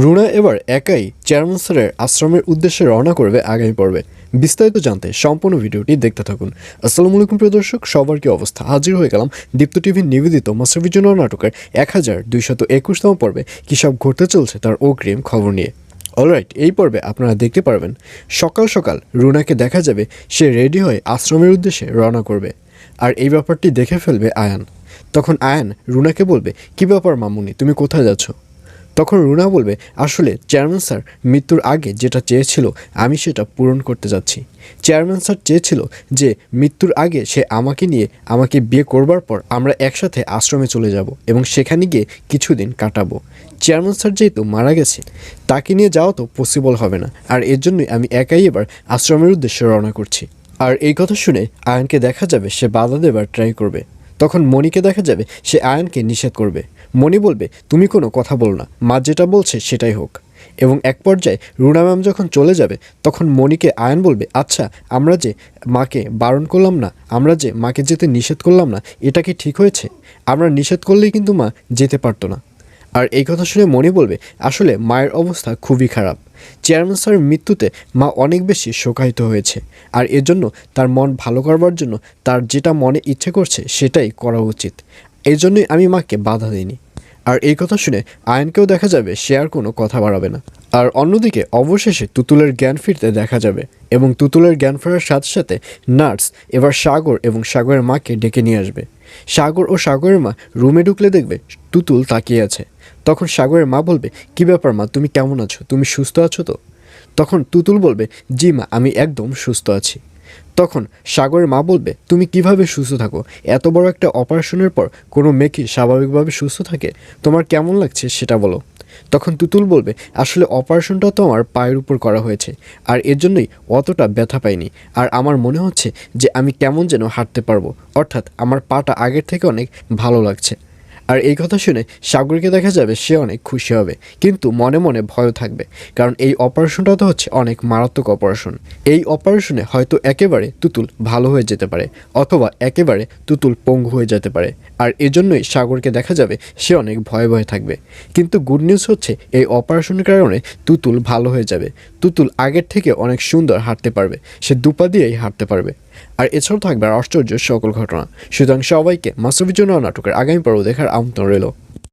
রুনা এবার একাই চেয়ারম্যান স্যারের আশ্রমের উদ্দেশ্যে রওনা করবে আগামী পর্বে। বিস্তারিত জানতে সম্পূর্ণ ভিডিওটি দেখতে থাকুন। আসসালামু আলাইকুম প্রিয় দর্শক, সবার কি অবস্থা? হাজির হয়ে গেলাম দীপ্ত টিভির নিবেদিত মাস্টারভিজন নাটকের 1221তম পর্বে কী সব ঘটতে চলছে তার অগ্রিম খবর নিয়ে। অলরাইট, এই পর্বে আপনারা দেখতে পারবেন সকাল সকাল রুনাকে দেখা যাবে সে রেডি হয়ে আশ্রমের উদ্দেশ্যে রওনা করবে। আর এই ব্যাপারটি দেখে ফেলবে আয়ান। তখন আয়ান রুনাকে বলবে, কী ব্যাপার মামুনি, তুমি কোথায় যাচ্ছ? তখন রুনা বলবে, আসলে চেয়ারম্যান স্যার মৃত্যুর আগে যেটা চেয়েছিল আমি সেটা পূরণ করতে যাচ্ছি। চেয়ারম্যান স্যার চেয়েছিল যে মৃত্যুর আগে সে আমাকে বিয়ে করবার পর আমরা একসাথে আশ্রমে চলে যাব এবং সেখানে গিয়ে কিছুদিন কাটাবো। চেয়ারম্যান স্যার যেহেতু মারা গেছে তাকে নিয়ে যাওয়া তো পসিবল হবে না, আর এর জন্যই আমি একাই এবার আশ্রমের উদ্দেশ্যে রওনা করছি। আর এই কথা শুনে আয়ানকে দেখা যাবে সে বাধা দেবার ট্রাই করবে। তখন মণিকে দেখা যাবে সে আয়ানকে নিষেধ করবে। মণি বলবে, তুমি কোনো কথা বলো না, মা যেটা বলছে সেটাই হোক। এবং এক পর্যায়ে রুনা ম্যাম যখন চলে যাবে তখন মণিকে আয়ান বলবে, আচ্ছা আমরা যে মাকে বারণ করলাম না, আমরা যে মাকে যেতে নিষেধ করলাম না, এটা কি ঠিক হয়েছে? আমরা নিষেধ করলেই কিন্তু মা যেতে পারতো না। আর এই কথা শুনে মণি বলবে, আসলে মায়ের অবস্থা খুবই খারাপ। চেয়ারম্যান স্যারের মৃত্যুতে মা অনেক বেশি শোকায়িত হয়েছে, আর এজন্য তার মন ভালো করবার জন্য তার যেটা মনে ইচ্ছে করছে সেটাই করা উচিত। এই জন্যই আমি মাকে বাধা দিইনি। আর এই কথা শুনে আয়নকেও দেখা যাবে সে আর কোনো কথা বাড়াবে না। আর অন্যদিকে অবশেষে তুতুলের জ্ঞান ফিরতে দেখা যাবে, এবং তুতুলের জ্ঞান ফেরার সাথে সাথে নার্স এবার সাগর এবং সাগরের মাকে ডেকে নিয়ে আসবে। সাগর ও সাগরের মা রুমে ঢুকলে দেখবে তুতুল তাকিয়ে আছে। তখন সাগরের মা বলবে, কী ব্যাপার মা, তুমি কেমন আছো? তুমি সুস্থ আছো তো? তখন তুতুল বলবে, জি মা, আমি একদম সুস্থ আছি। তখন সাগরের মা বলবে, তুমি কিভাবে সুস্থ থাকো? এত বড় একটা অপারেশনের পর কোনো মেয়ে কি স্বাভাবিকভাবে সুস্থ থাকে? তোমার কেমন লাগছে সেটা বলো। তখন তুতুল বলবে, আসলে অপারেশনটা তো আমার পায়ের উপর করা হয়েছে, আর এর জন্যই অতটা ব্যথা পাইনি। আর আমার মনে হচ্ছে যে আমি কেমন যেন হাঁটতে পারবো, অর্থাৎ আমার পাটা আগের থেকে অনেক ভালো লাগছে। আর এই কথা শুনে সাগরকে দেখা যাবে সে অনেক খুশি হবে, কিন্তু মনে মনে ভয়ও থাকবে, কারণ এই অপারেশনটা তো হচ্ছে অনেক মারাত্মক অপারেশন। এই অপারেশনে হয়তো একেবারে তুতুল ভালো হয়ে যেতে পারে, অথবা একেবারে তুতুল পঙ্গু হয়ে যেতে পারে। আর এজন্যই সাগরকে দেখা যাবে সে অনেক ভয়ে ভয়ে থাকবে। কিন্তু গুড নিউজ হচ্ছে এই অপারেশনের কারণে তুতুল ভালো হয়ে যাবে। তুতুল আগের থেকে অনেক সুন্দর হাঁটতে পারবে, সে দুপা দিয়েই হাঁটতে পারবে। আর এছাড়াও থাকবে আশ্চর্য সকল ঘটনা। সুতরাং সবাইকে মাস্টারভিজন নাটকের আগামী পর্ব দেখার আমন্ত্রণ রইল।